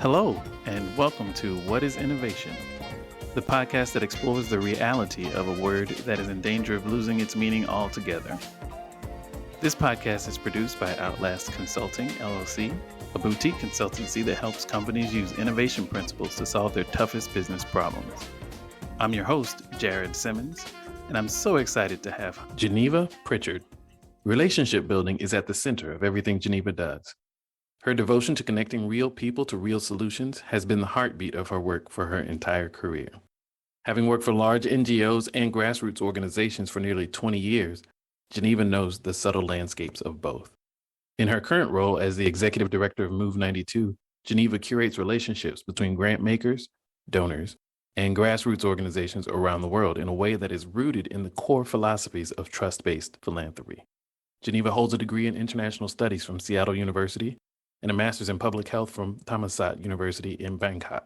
Hello, and welcome to What is Innovation? The podcast that explores the reality of a word that is in danger of losing its meaning altogether. This podcast is produced by Outlast Consulting, LLC, a boutique consultancy that helps companies use innovation principles to solve their toughest business problems. I'm your host, Jared Simmons, and I'm so excited to have Geneva Pritchard. Relationship building is at the center of everything Geneva does. Her devotion to connecting real people to real solutions has been the heartbeat of her work for her entire career. Having worked for large NGOs and grassroots organizations for nearly 20 years, Geneva knows the subtle landscapes of both. In her current role as the Executive Director of Move92, Geneva curates relationships between grantmakers, donors, and grassroots organizations around the world in a way that is rooted in the core philosophies of trust-based philanthropy. Geneva holds a degree in international studies from Seattle University and a master's in public health from Thammasat University in Bangkok.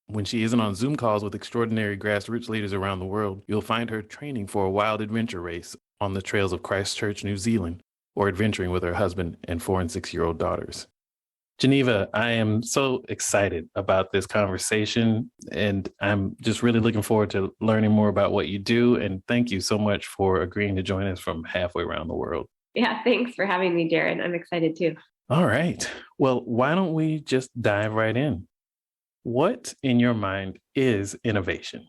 When she isn't on Zoom calls with extraordinary grassroots leaders around the world, you'll find her training for a wild adventure race on the trails of Christchurch, New Zealand, or adventuring with her husband and 4- and 6-year-old daughters. Geneva, I am so excited about this conversation, and I'm just really looking forward to learning more about what you do. And thank you so much for agreeing to join us from halfway around the world. Yeah, thanks for having me, Jared. I'm excited too. All right. Well, why don't we just dive right in? What, in your mind, is innovation?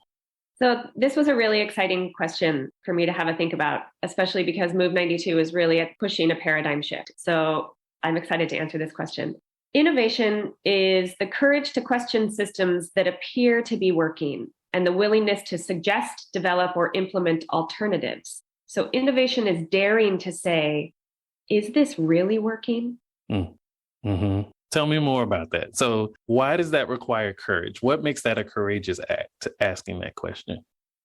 So this was a really exciting question for me to have a think about, especially because Move92 is really pushing a paradigm shift. So I'm excited to answer this question. Innovation is the courage to question systems that appear to be working and the willingness to suggest, develop, or implement alternatives. So innovation is daring to say, is this really working? Mm-hmm. Tell me more about that. So why does that require courage? What makes that a courageous act, asking that question?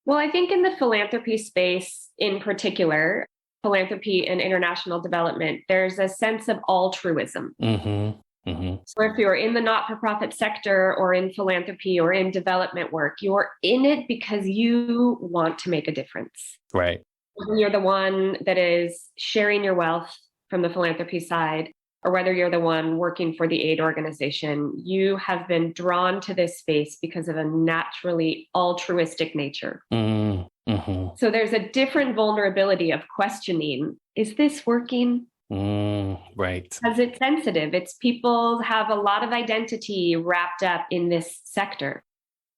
Well, I think in the philanthropy space in particular, philanthropy and international development, there's a sense of altruism. So if you're in the not-for-profit sector or in philanthropy or in development work, you're in it because you want to make a difference. Right. You're the one that is sharing your wealth from the philanthropy side, or whether you're the one working for the aid organization, you have been drawn to this space because of a naturally altruistic nature. So there's a different vulnerability of questioning, is this working? Right. Because it's sensitive. It's people have a lot of identity wrapped up in this sector.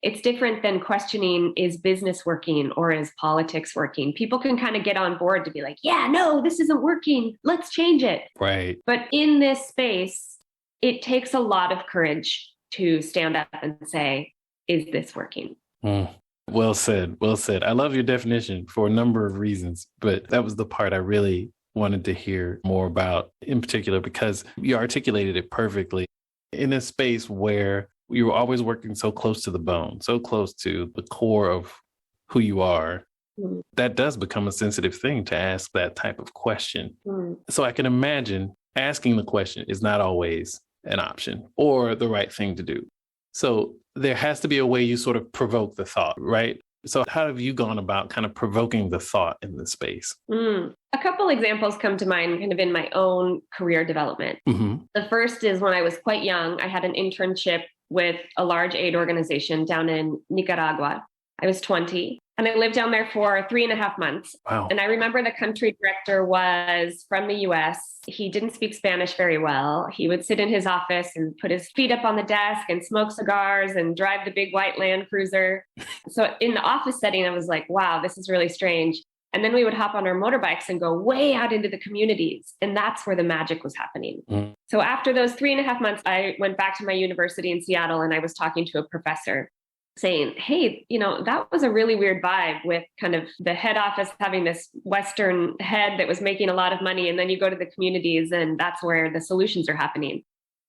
It's different than questioning, is business working or is politics working? People can kind of get on board to be like, yeah, no, this isn't working. Let's change it. Right. But in this space, it takes a lot of courage to stand up and say, is this working? Well said. Well said. I love your definition for a number of reasons, but that was the part I really wanted to hear more about in particular, because you articulated it perfectly in a space where you were always working so close to the bone, so close to the core of who you are. That does become a sensitive thing to ask that type of question. So I can imagine asking the question is not always an option or the right thing to do. So there has to be a way you sort of provoke the thought, right? So how have you gone about kind of provoking the thought in this space? A couple examples come to mind kind of in my own career development. The first is when I was quite young, I had an internship with a large aid organization down in Nicaragua. I was 20 and I lived down there for 3.5 months. Wow. And I remember the country director was from the US. He didn't speak Spanish very well. He would sit in his office and put his feet up on the desk and smoke cigars and drive the big white Land Cruiser. So in the office setting, I was like, wow, this is really strange. And then we would hop on our motorbikes and go way out into the communities. And that's where the magic was happening. So after those 3.5 months, I went back to my university in Seattle and I was talking to a professor saying, hey, that was a really weird vibe with kind of the head office having this Western head that was making a lot of money. And then you go to the communities and that's where the solutions are happening.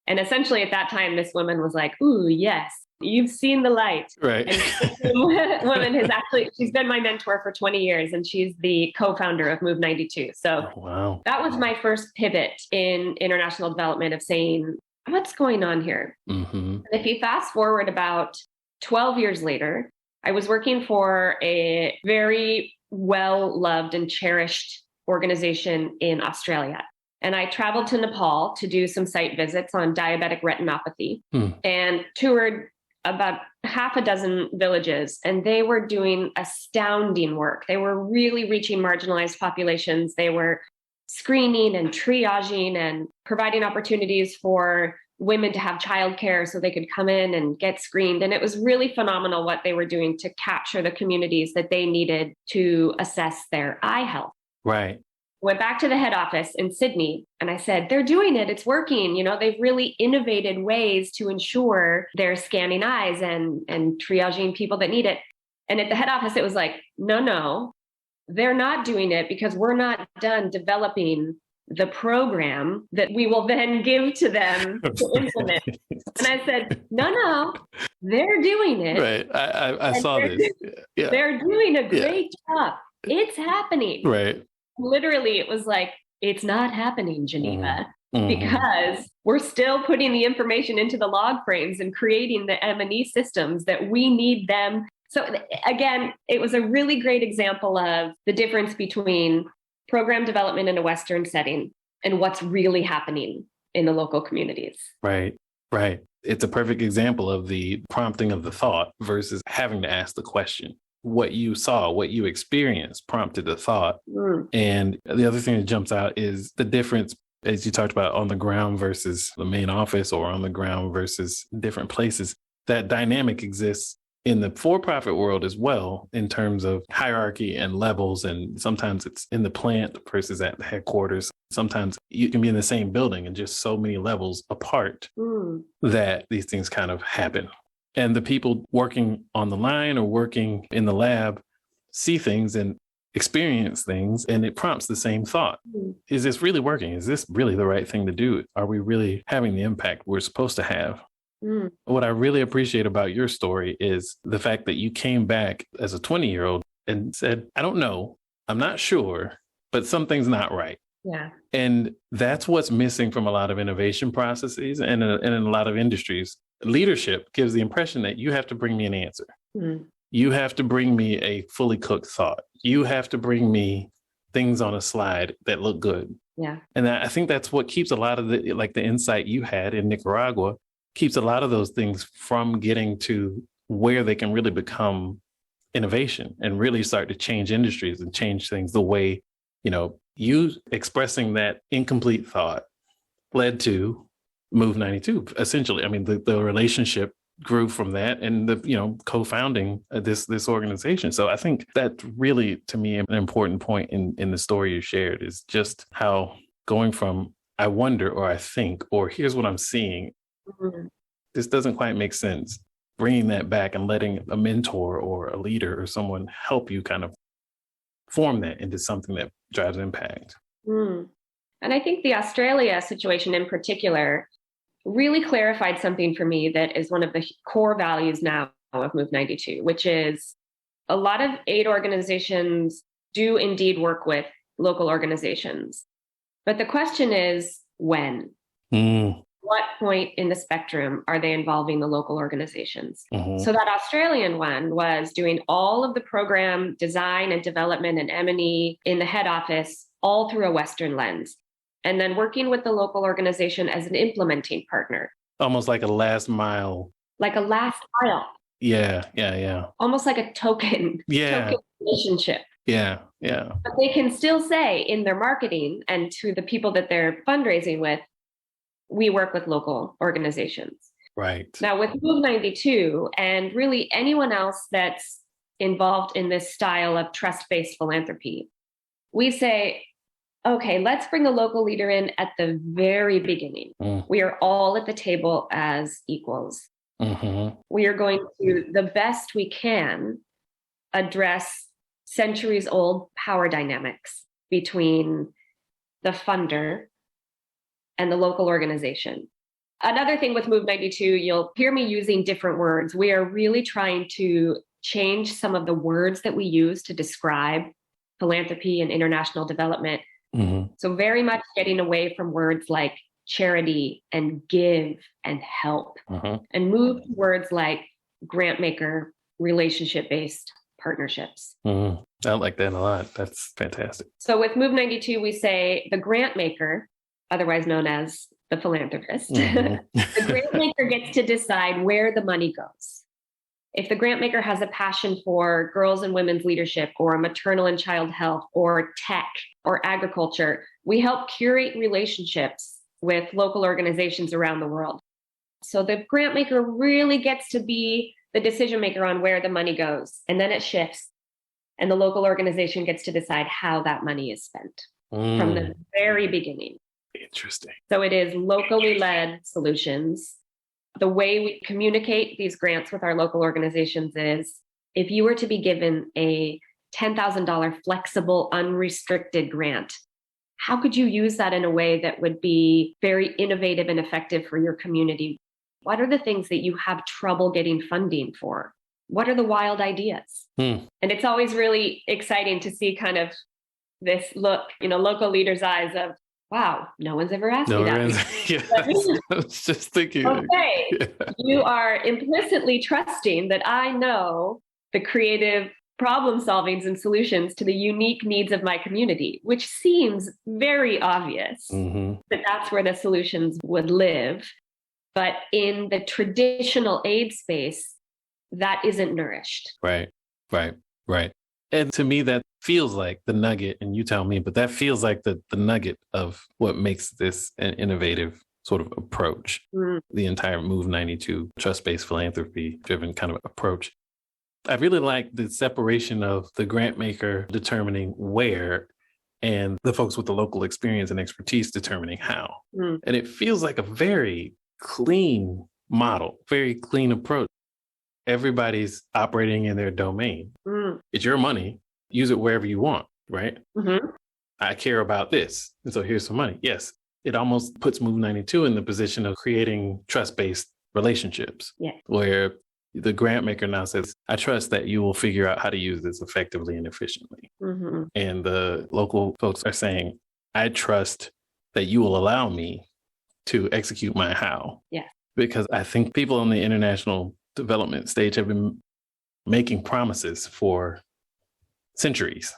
And essentially at that time, this woman was like, ooh, yes. You've seen the light. Right. And this woman she's been my mentor for 20 years and she's the co-founder of Move92. So wow. That was my first pivot in international development of saying, what's going on here? And if you fast forward about 12 years later, I was working for a very well-loved and cherished organization in Australia. And I traveled to Nepal to do some site visits on diabetic retinopathy and toured about half a dozen villages, and they were doing astounding work. They were really reaching marginalized populations. They were screening and triaging and providing opportunities for women to have childcare so they could come in and get screened. And it was really phenomenal what they were doing to capture the communities that they needed to assess their eye health. Right. Went back to the head office in Sydney and I said, they're doing it. It's working. You know, they've really innovated ways to ensure they're scanning eyes and triaging people that need it. And at the head office, it was like, no, they're not doing it because we're not done developing the program that we will then give to them to implement. And I said, no, they're doing it. Right. I saw this. Yeah. They're doing a great job. It's happening. Right. Literally, it was like, it's not happening, Geneva, because we're still putting the information into the log frames and creating the M&E systems that we need them. So again, it was a really great example of the difference between program development in a Western setting and what's really happening in the local communities. Right. It's a perfect example of the prompting of the thought versus having to ask the question. What you saw, what you experienced prompted the thought. And the other thing that jumps out is the difference, as you talked about, on the ground versus the main office, or on the ground versus different places. That dynamic exists in the for-profit world as well, in terms of hierarchy and levels. And sometimes it's in the plant versus at the headquarters. Sometimes you can be in the same building and just so many levels apart that these things kind of happen. And the people working on the line or working in the lab see things and experience things, and it prompts the same thought. Is this really working? Is this really the right thing to do? Are we really having the impact we're supposed to have? What I really appreciate about your story is the fact that you came back as a 20-year-old and said, I don't know, I'm not sure, but something's not right. Yeah. And that's what's missing from a lot of innovation processes and in a lot of industries. Leadership gives the impression that you have to bring me an answer. You have to bring me a fully cooked thought. You have to bring me things on a slide that look good. Yeah. And I think that's what keeps a lot of the insight you had in Nicaragua, keeps a lot of those things from getting to where they can really become innovation and really start to change industries and change things the way, you expressing that incomplete thought led to Move92, essentially. I mean, the relationship grew from that, and co-founding this organization. So I think that really, to me, an important point in the story you shared is just how going from I wonder, or I think, or here's what I'm seeing, this doesn't quite make sense. Bringing that back and letting a mentor or a leader or someone help you kind of form that into something that drives impact. And I think the Australia situation in particular really clarified something for me that is one of the core values now of Move92, which is a lot of aid organizations do indeed work with local organizations. But the question is, when? What point in the spectrum are they involving the local organizations? So that Australian one was doing all of the program design and development and M&E in the head office, all through a Western lens, and then working with the local organization as an implementing partner. Almost like a last mile. Like a last mile. Yeah. Almost like a token relationship. Yeah. But they can still say in their marketing and to the people that they're fundraising with, we work with local organizations. Right. Now with Move92 and really anyone else that's involved in this style of trust-based philanthropy, we say, okay, let's bring a local leader in at the very beginning. We are all at the table as equals. We are going to, the best we can, address centuries-old power dynamics between the funder and the local organization. Another thing with Move92, you'll hear me using different words. We are really trying to change some of the words that we use to describe philanthropy and international development. So very much getting away from words like charity and give and help, and move to words like grant maker, relationship-based partnerships. I like that a lot. That's fantastic. So with Move92, we say the grant maker otherwise known as the philanthropist. Mhm. The grant maker gets to decide where the money goes. If the grant maker has a passion for girls and women's leadership or maternal and child health or tech or agriculture, we help curate relationships with local organizations around the world. So the grant maker really gets to be the decision maker on where the money goes. And then it shifts, and the local organization gets to decide how that money is spent from the very beginning. Interesting. So it is locally led solutions. The way we communicate these grants with our local organizations is if you were to be given a $10,000 flexible, unrestricted grant, how could you use that in a way that would be very innovative and effective for your community? What are the things that you have trouble getting funding for? What are the wild ideas? And it's always really exciting to see kind of this look, local leaders' eyes of, wow, no one's ever asked me that. Yes, I was just thinking. Okay, you are implicitly trusting that I know the creative problem solvings and solutions to the unique needs of my community, which seems very obvious that that's where the solutions would live. But in the traditional aid space, that isn't nourished. Right. And to me, that feels like the nugget, and you tell me, but that feels like the nugget of what makes this an innovative sort of approach. The entire Move92 trust-based philanthropy driven kind of approach. I really like the separation of the grant maker determining where and the folks with the local experience and expertise determining how. And it feels like a very clean model, very clean approach. Everybody's operating in their domain. It's your money. Use it wherever you want, right? I care about this. And so here's some money. Yes, it almost puts Move92 in the position of creating trust-based relationships where the grant maker now says, I trust that you will figure out how to use this effectively and efficiently. And the local folks are saying, I trust that you will allow me to execute my how. Because I think people on the international development stage have been making promises for centuries.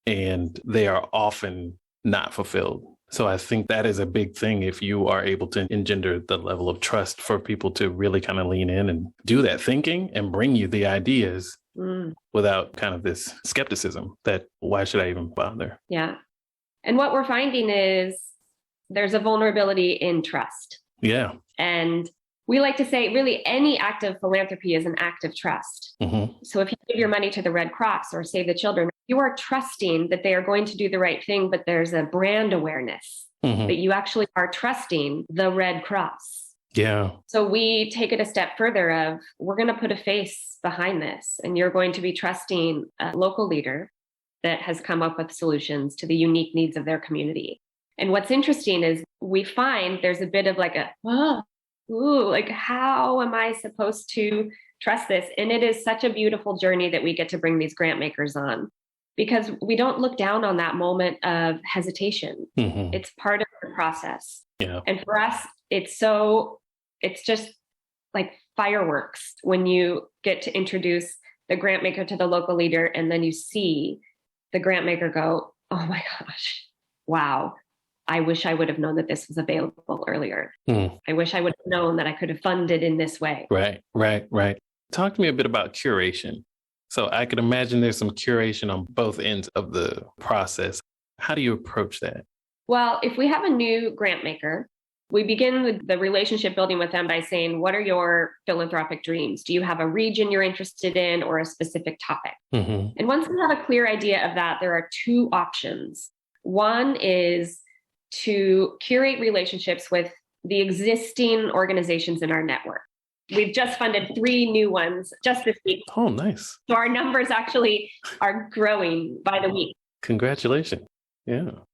And they are often not fulfilled. So I think that is a big thing if you are able to engender the level of trust for people to really kind of lean in and do that thinking and bring you the ideas without kind of this skepticism that why should I even bother? And what we're finding is there's a vulnerability in trust. And we like to say really any act of philanthropy is an act of trust. So if you give your money to the Red Cross or Save the Children, you are trusting that they are going to do the right thing, but there's a brand awareness that you actually are trusting the Red Cross. So we take it a step further of we're going to put a face behind this, and you're going to be trusting a local leader that has come up with solutions to the unique needs of their community. And what's interesting is we find there's a bit of like like, how am I supposed to trust this? And it is such a beautiful journey that we get to bring these grant makers on because we don't look down on that moment of hesitation. It's part of the process. And for us, it's just like fireworks when you get to introduce the grant maker to the local leader and then you see the grant maker go, oh my gosh, wow. I wish I would have known that this was available earlier. I wish I would have known that I could have funded in this way. Right. Talk to me a bit about curation. So I could imagine there's some curation on both ends of the process. How do you approach that? Well, if we have a new grant maker, we begin with the relationship building with them by saying, what are your philanthropic dreams? Do you have a region you're interested in or a specific topic? And once we have a clear idea of that, there are two options. One is to curate relationships with the existing organizations in our network. We've just funded 3 new ones just this week. Oh, nice. So our numbers actually are growing by the week. Congratulations.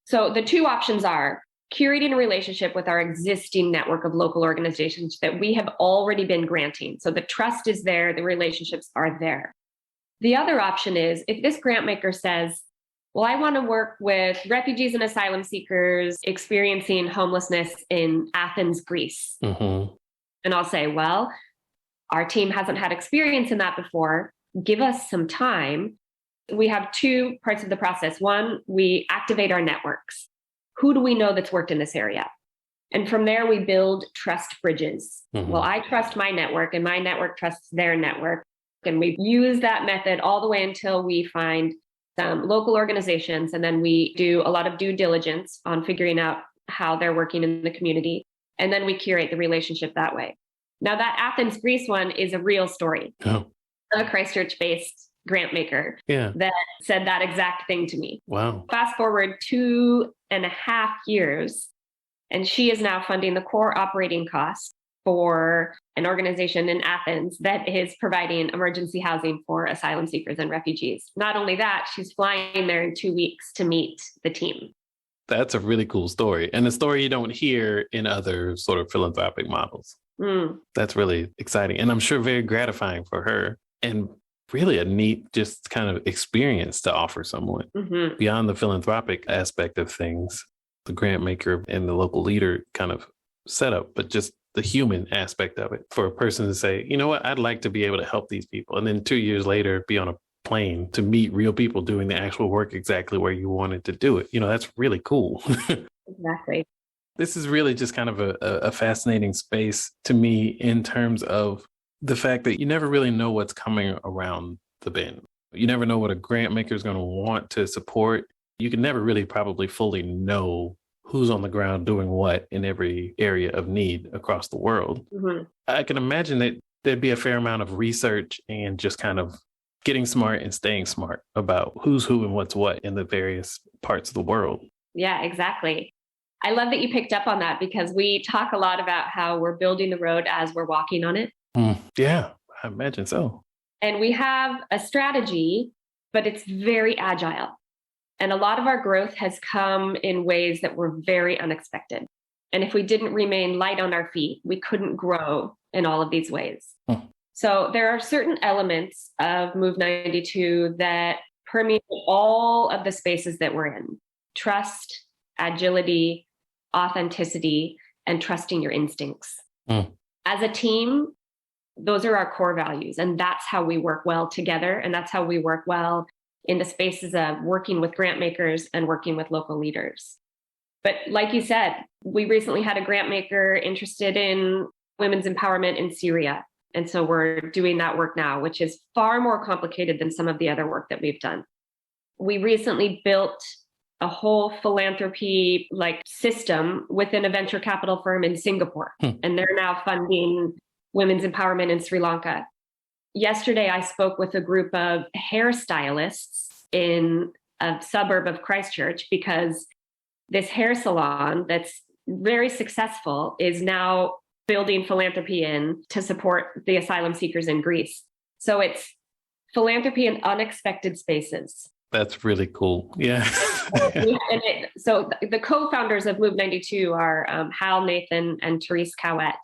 So the two options are curating a relationship with our existing network of local organizations that we have already been granting. So the trust is there, the relationships are there. The other option is if this grant maker says, well, I want to work with refugees and asylum seekers experiencing homelessness in Athens, Greece. And I'll say, well, our team hasn't had experience in that before. Give us some time. We have 2 parts of the process. One, we activate our networks. who do we know that's worked in this area? And from there, we build trust bridges. Well, I trust my network and my network trusts their network. And we use that method all the way until we find some local organizations. And then we do a lot of due diligence on figuring out how they're working in the community. And then we curate the relationship that way. Now, that Athens, Greece one is a real story. Oh. A Christchurch-based grant maker that said that exact thing to me. Wow. Fast forward 2.5 years, and she is now funding the core operating costs for an organization in Athens that is providing emergency housing for asylum seekers and refugees. Not only that, she's flying there in 2 weeks to meet the team. That's a really cool story, and a story you don't hear in other sort of philanthropic models. That's really exciting, and I'm sure very gratifying for her, and really a neat just kind of experience to offer someone beyond the philanthropic aspect of things, the grant maker and the local leader kind of setup, but just the human aspect of it for a person to say, you know what, I'd like to be able to help these people. And then 2 years later, be on a plane to meet real people doing the actual work exactly where you wanted to do it. You know, that's really cool. Exactly. This is really just kind of a fascinating space to me in terms of the fact that you never really know what's coming around the bend. You never know what a grant maker is going to want to support. You can never really probably fully know who's on the ground doing what in every area of need across the world. I can imagine that there'd be a fair amount of research and just kind of getting smart and staying smart about who's who and what's what in the various parts of the world. Yeah, exactly. I love that you picked up on that because we talk a lot about how we're building the road as we're walking on it. Yeah, I imagine so. And we have a strategy, but it's very agile. And a lot of our growth has come in ways that were very unexpected. And if we didn't remain light on our feet, we couldn't grow in all of these ways. So there are certain elements of Move92 that permeate all of the spaces that we're in. Trust, agility, authenticity, and trusting your instincts. As a team, those are our core values. And that's how we work well together. And that's how we work well in the spaces of working with grant makers and working with local leaders. But like you said, we recently had a grant maker interested in women's empowerment in Syria. And so we're doing that work now, which is far more complicated than some of the other work that we've done. We recently built a whole philanthropy system within a venture capital firm in Singapore. And they're now funding women's empowerment in Sri Lanka. Yesterday, I spoke with a group of hairstylists in a suburb of Christchurch because this hair salon that's very successful is now building philanthropy in to support the asylum seekers in Greece. So it's philanthropy in unexpected spaces. That's really cool. Yeah. So the co-founders of Move92 are Hal Nathan and Therese Cowett.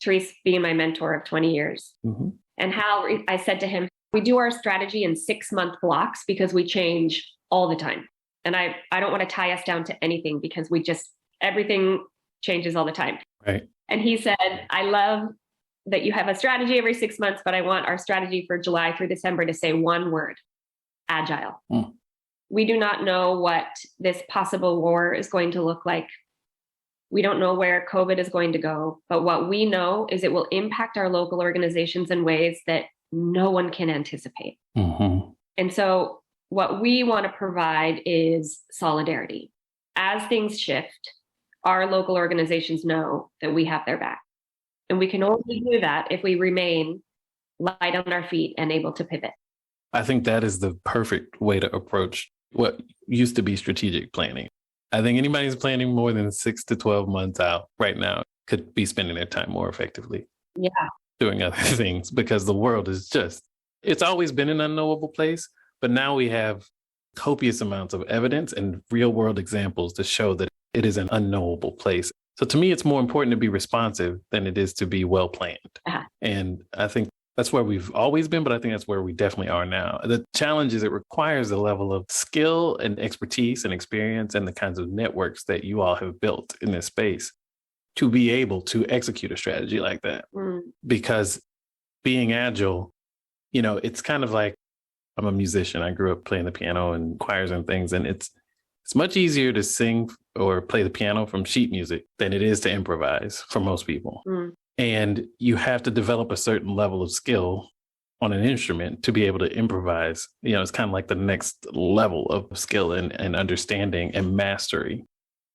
Therese being my mentor of 20 years. And Hal, I said to him, we do our strategy in 6-month blocks because we change all the time. And I don't want to tie us down to anything because everything changes all the time. Right. And he said, I love that you have a strategy every 6 months, but I want our strategy for July through December to say one word: agile. We do not know what this possible war is going to look like. We don't know where COVID is going to go, but what we know is it will impact our local organizations in ways that no one can anticipate. And so what we want to provide is solidarity. As things shift, our local organizations know that we have their back. And we can only do that if we remain light on our feet and able to pivot. I think that is the perfect way to approach what used to be strategic planning. I think anybody who's planning more than 6 to 12 months out right now could be spending their time more effectively. Yeah. Doing other things, because the world is it's always been an unknowable place, but now we have copious amounts of evidence and real world examples to show that it is an unknowable place. So to me, it's more important to be responsive than it is to be well planned. And I think that's where we've always been, but I think that's where we definitely are now. The challenge is it requires a level of skill and expertise and experience and the kinds of networks that you all have built in this space to be able to execute a strategy like that. Because being agile, it's kind of like, I'm a musician. I grew up playing the piano and choirs and things, and it's much easier to sing or play the piano from sheet music than it is to improvise for most people. And you have to develop a certain level of skill on an instrument to be able to improvise. You know, it's kind of like the next level of skill and understanding and mastery.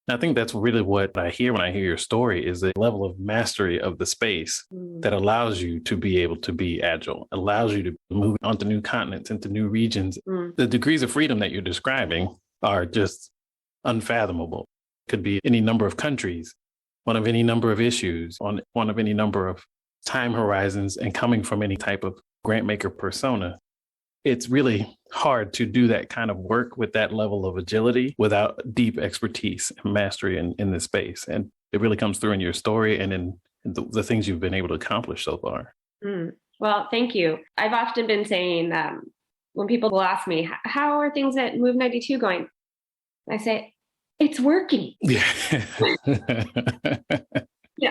And I think that's really what I hear when I hear your story, is the level of mastery of the space that allows you to be able to be agile, allows you to move onto new continents, into new regions. The degrees of freedom that you're describing are just unfathomable. Could be any number of countries, one of any number of issues, on one of any number of time horizons, and coming from any type of grantmaker persona. It's really hard to do that kind of work with that level of agility without deep expertise and mastery in this space. And it really comes through in your story and in the things you've been able to accomplish so far. Well, thank you. I've often been saying, when people will ask me, how are things at Move92 going? I say, it's working. Yeah.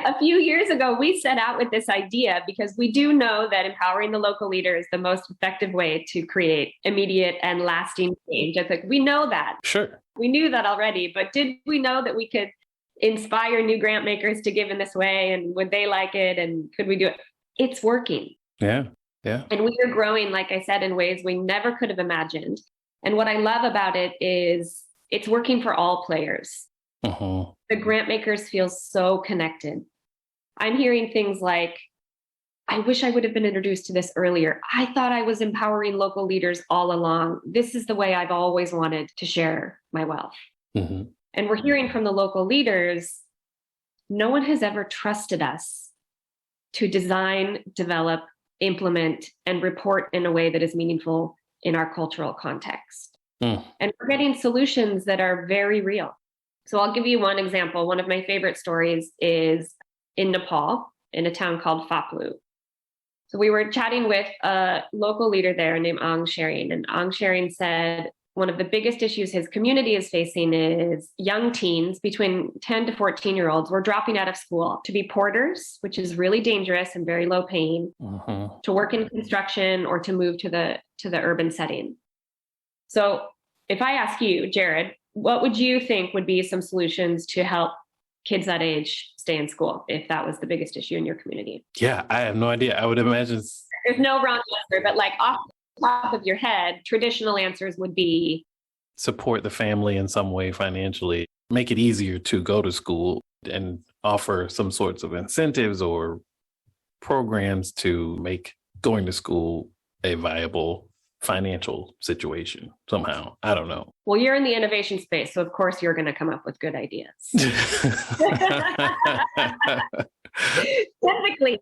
A few years ago, we set out with this idea because we do know that empowering the local leader is the most effective way to create immediate and lasting change. It's like, we know that. Sure. We knew that already, but did we know that we could inspire new grant makers to give in this way? And would they like it? And could we do it? It's working. Yeah. Yeah. And we are growing, like I said, in ways we never could have imagined. And what I love about it is it's working for all players. The grant makers feel so connected. I'm hearing things like, I wish I would have been introduced to this earlier. I thought I was empowering local leaders all along. This is the way I've always wanted to share my wealth. And we're hearing from the local leaders, no one has ever trusted us to design, develop, implement, and report in a way that is meaningful in our cultural context. And we're getting solutions that are very real. So I'll give you one example. One of my favorite stories is in Nepal, in a town called Phaplu. So we were chatting with a local leader there named Ang Sharing, and Ang Sharing said one of the biggest issues his community is facing is young teens between 10 to 14-year-olds were dropping out of school to be porters, which is really dangerous and very low paying, to work in construction or to move to the urban setting. So if I ask you, Jared, what would you think would be some solutions to help kids that age stay in school if that was the biggest issue in your community? Yeah, I have no idea. I would imagine there's no wrong answer, but like off the top of your head, traditional answers would be support the family in some way financially, make it easier to go to school, and offer some sorts of incentives or programs to make going to school a viable financial situation somehow. I don't know. Well, you're in the innovation space, so of course you're going to come up with good ideas. Typically,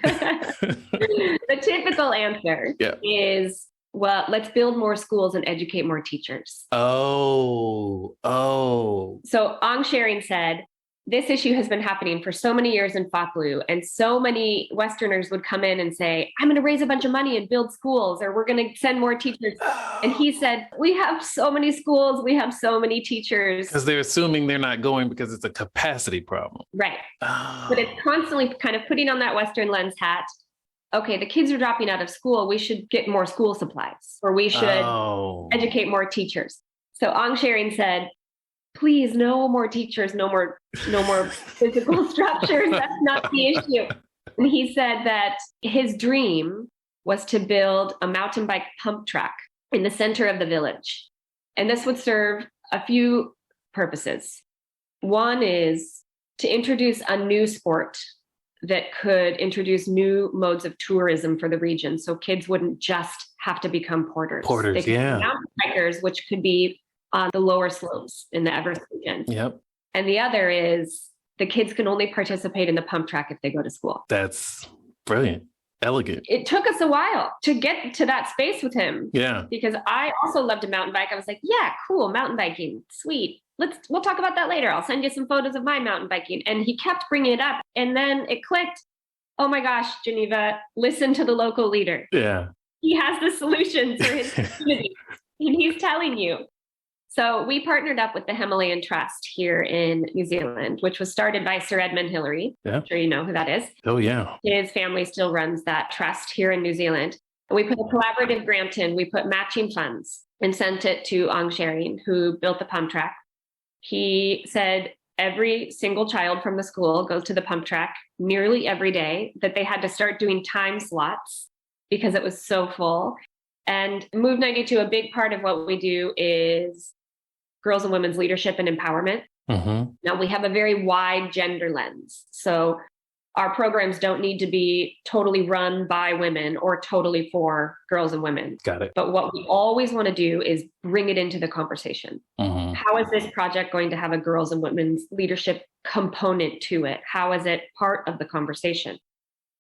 the typical answer is, well, let's build more schools and educate more teachers. So Ang Sharing said, this issue has been happening for so many years in Phaplu, and so many Westerners would come in and say, I'm going to raise a bunch of money and build schools, or we're going to send more teachers. And he said, we have so many schools, we have so many teachers. Because they're assuming they're not going because it's a capacity problem. Right. But it's constantly kind of putting on that Western lens hat. Okay, the kids are dropping out of school. We should get more school supplies, or we should educate more teachers. So Ang Sharing said, please, no more teachers, no more physical structures. That's not the issue. And he said that his dream was to build a mountain bike pump track in the center of the village. And this would serve a few purposes. One is to introduce a new sport that could introduce new modes of tourism for the region. So kids wouldn't just have to become porters. They could be mountain bikers, which could be on the lower slopes in the Everest region. Yep. And the other is the kids can only participate in the pump track if they go to school. That's brilliant. Elegant. It took us a while to get to that space with him. Yeah. Because I also loved to mountain bike. I was like, yeah, cool, mountain biking. Sweet. We'll talk about that later. I'll send you some photos of my mountain biking. And he kept bringing it up. And then it clicked. Oh my gosh, Geneva, listen to the local leader. Yeah. He has the solutions for his community. And he's telling you. So we partnered up with the Himalayan Trust here in New Zealand, which was started by Sir Edmund Hillary. Yeah. I'm sure you know who that is. Oh, yeah. His family still runs that trust here in New Zealand. And we put a collaborative grant in. We put matching funds and sent it to Ang Sharing, who built the pump track. He said every single child from the school goes to the pump track nearly every day, that they had to start doing time slots because it was so full. And Move92, a big part of what we do is girls and women's leadership and empowerment. Mm-hmm. Now, we have a very wide gender lens. So our programs don't need to be totally run by women or totally for girls and women. Got it. But what we always want to do is bring it into the conversation. Mm-hmm. How is this project going to have a girls and women's leadership component to it? How is it part of the conversation?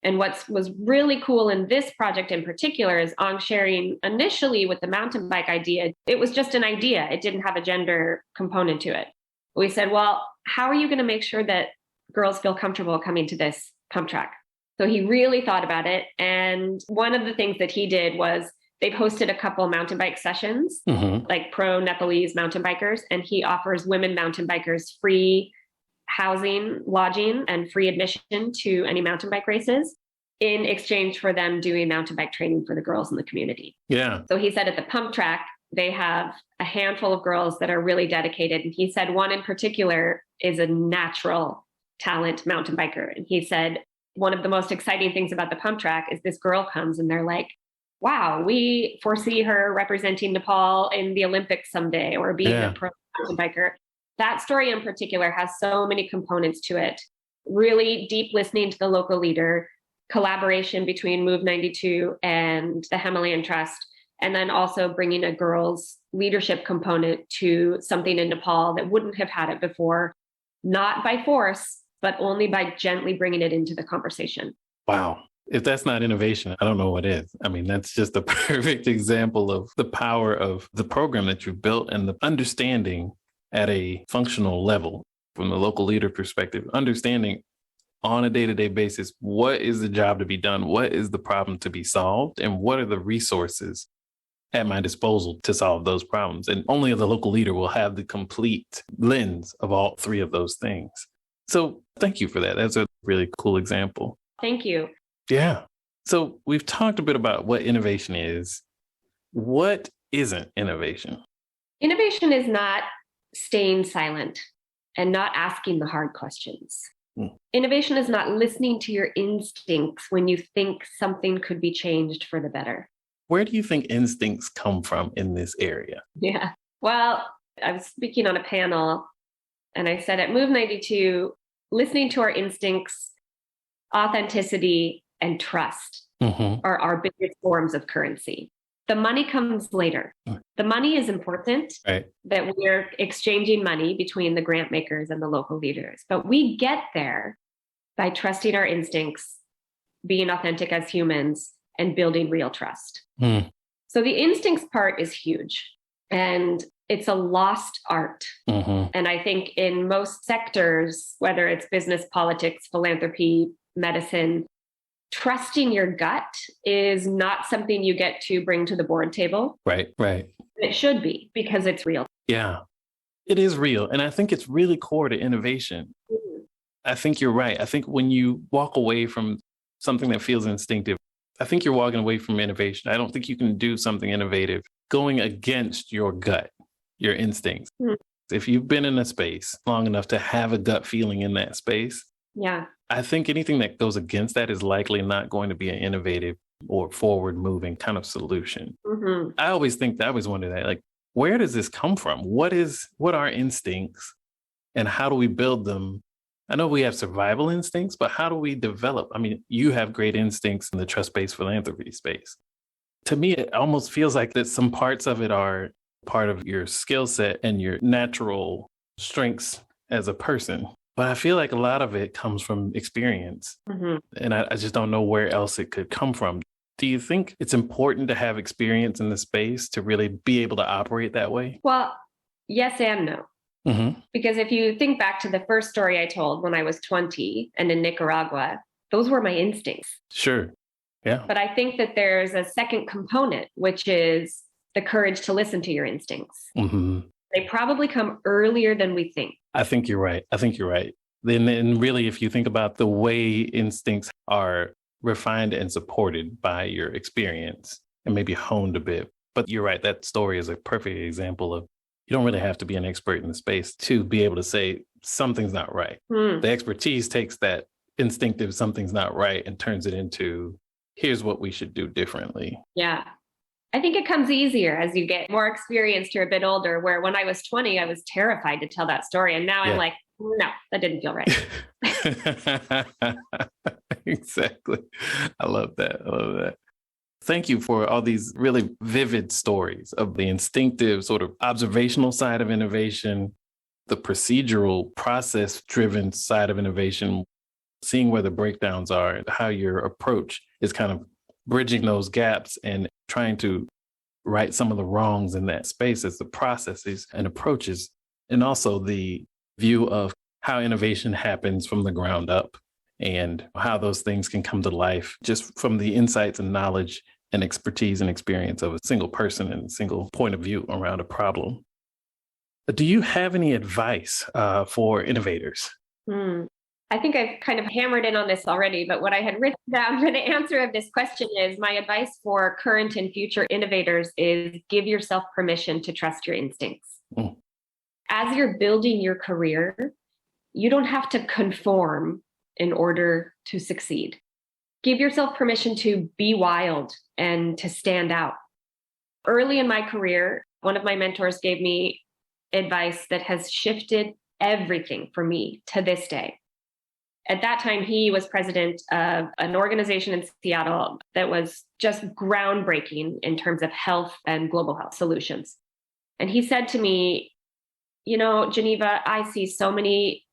And what was really cool in this project in particular is on sharing initially with the mountain bike idea, it was just an idea. It didn't have a gender component to it. We said, well, how are you going to make sure that girls feel comfortable coming to this pump track? So he really thought about it. And one of the things that he did was they've hosted a couple mountain bike sessions, like pro Nepalese mountain bikers, and he offers women mountain bikers free housing, lodging, and free admission to any mountain bike races in exchange for them doing mountain bike training for the girls in the community. Yeah. So he said at the pump track, they have a handful of girls that are really dedicated. And he said one in particular is a natural talent mountain biker. And he said one of the most exciting things about the pump track is this girl comes and they're like, wow, we foresee her representing Nepal in the Olympics someday or being a pro mountain biker. That story in particular has so many components to it. Really deep listening to the local leader, collaboration between Move92 and the Himalayan Trust, and then also bringing a girls' leadership component to something in Nepal that wouldn't have had it before, not by force, but only by gently bringing it into the conversation. Wow. If that's not innovation, I don't know what is. I mean, that's just a perfect example of the power of the program that you've built and the understanding at a functional level from the local leader perspective, understanding on a day-to-day basis, what is the job to be done? What is the problem to be solved? And what are the resources at my disposal to solve those problems? And only the local leader will have the complete lens of all three of those things. So thank you for that. That's a really cool example. Thank you. Yeah. So we've talked a bit about what innovation is. What isn't innovation? Innovation is not staying silent and not asking the hard questions. Innovation is not listening to your instincts when you think something could be changed for the better. Where do you think instincts come from in this area? Yeah. Well, I was speaking on a panel and I said at Move92, listening to our instincts, authenticity, and trust are our biggest forms of currency. The money comes later. The money is important, right, that we're exchanging money between the grant makers and the local leaders. But we get there by trusting our instincts, being authentic as humans, and building real trust. So the instincts part is huge. And it's a lost art. And I think in most sectors, whether it's business, politics, philanthropy, medicine, trusting your gut is not something you get to bring to the board table. Right. It should be, because it's real. Yeah, it is real. And I think it's really core to innovation. I think you're right. I think when you walk away from something that feels instinctive, I think you're walking away from innovation. I don't think you can do something innovative going against your gut, your instincts. If you've been in a space long enough to have a gut feeling in that space, I think anything that goes against that is likely not going to be an innovative or forward moving kind of solution. I always wonder that, like, where does this come from? What are instincts and how do we build them? I know we have survival instincts, but how do we develop? I mean, you have great instincts in the trust-based philanthropy space. To me, it almost feels like that some parts of it are part of your skill set and your natural strengths as a person. But I feel like a lot of it comes from experience. And I just don't know where else it could come from. Do you think it's important to have experience in the space to really be able to operate that way? Well, yes and no. Because if you think back to the first story I told when I was 20 and in Nicaragua, those were my instincts. Sure. Yeah. But I think that there's a second component, which is the courage to listen to your instincts. They probably come earlier than we think. I think you're right. Then really, if you think about the way instincts are refined and supported by your experience and maybe honed a bit. But you're right. That story is a perfect example of You don't really have to be an expert in the space to be able to say something's not right. The expertise takes that instinctive something's not right and turns it into, here's what we should do differently. Yeah. I think it comes easier as you get more experienced, you're a bit older, where when I was 20, I was terrified to tell that story. And now I'm like, no, that didn't feel right. Exactly. I love that. Thank you for all these really vivid stories of the instinctive sort of observational side of innovation, the procedural process-driven side of innovation, seeing where the breakdowns are, and how your approach is kind of bridging those gaps and trying to right some of the wrongs in that space as the processes and approaches, and also the view of how innovation happens from the ground up and how those things can come to life just from the insights and knowledge and expertise and experience of a single person and a single point of view around a problem. Do you have any advice for innovators? I think I've kind of hammered in on this already, but what I had written down for the answer of this question is my advice for current and future innovators is give yourself permission to trust your instincts. As you're building your career, you don't have to conform in order to succeed. Give yourself permission to be wild and to stand out. Early in my career, one of my mentors gave me advice that has shifted everything for me to this day. At that time, he was president of an organization in Seattle that was just groundbreaking in terms of health and global health solutions. And he said to me, you know, Geneva, I see so many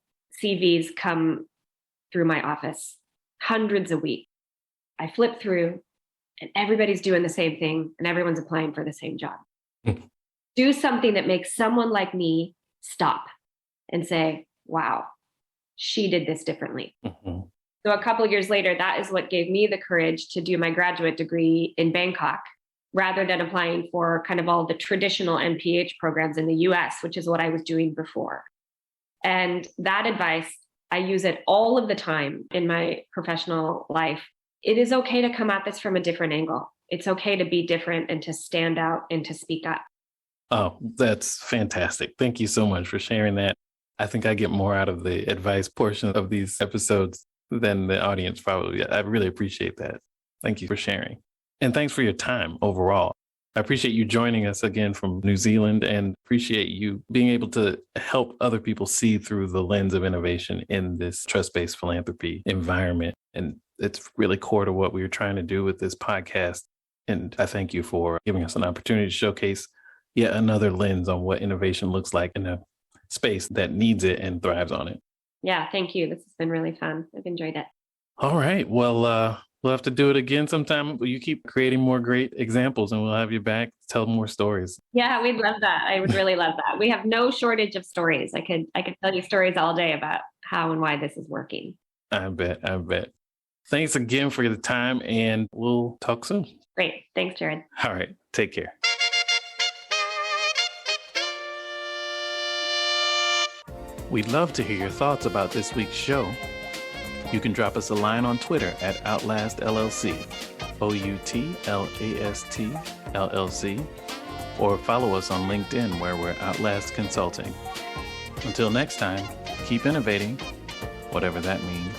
CVs come through my office, hundreds a week. I flip through and everybody's doing the same thing and everyone's applying for the same job. Do something that makes someone like me stop and say, wow, she did this differently. So a couple of years later, that is what gave me the courage to do my graduate degree in Bangkok, rather than applying for kind of all the traditional MPH programs in the US, which is what I was doing before. And that advice, I use it all of the time in my professional life. It is okay to come at this from a different angle. It's okay to be different and to stand out and to speak up. Oh, that's fantastic. Thank you so much for sharing that. I think I get more out of the advice portion of these episodes than the audience probably. I really appreciate that. Thank you for sharing. And thanks for your time overall. I appreciate you joining us again from New Zealand and appreciate you being able to help other people see through the lens of innovation in this trust-based philanthropy environment. And it's really core to what we were trying to do with this podcast. And I thank you for giving us an opportunity to showcase yet another lens on what innovation looks like in a space that needs it and thrives on it. Yeah, thank you. This has been really fun. I've enjoyed it. All right. Well, we'll have to do it again sometime. You keep creating more great examples and we'll have you back to tell more stories. Yeah, we'd love that. I would really love that. We have no shortage of stories. I could tell you stories all day about how and why this is working. I bet. Thanks again for the time and we'll talk soon. Great. Thanks, Jared. All right. Take care. We'd love to hear your thoughts about this week's show. You can drop us a line on Twitter at Outlast LLC, OUTLAST LLC, or follow us on LinkedIn where we're Outlast Consulting. Until next time, keep innovating, whatever that means.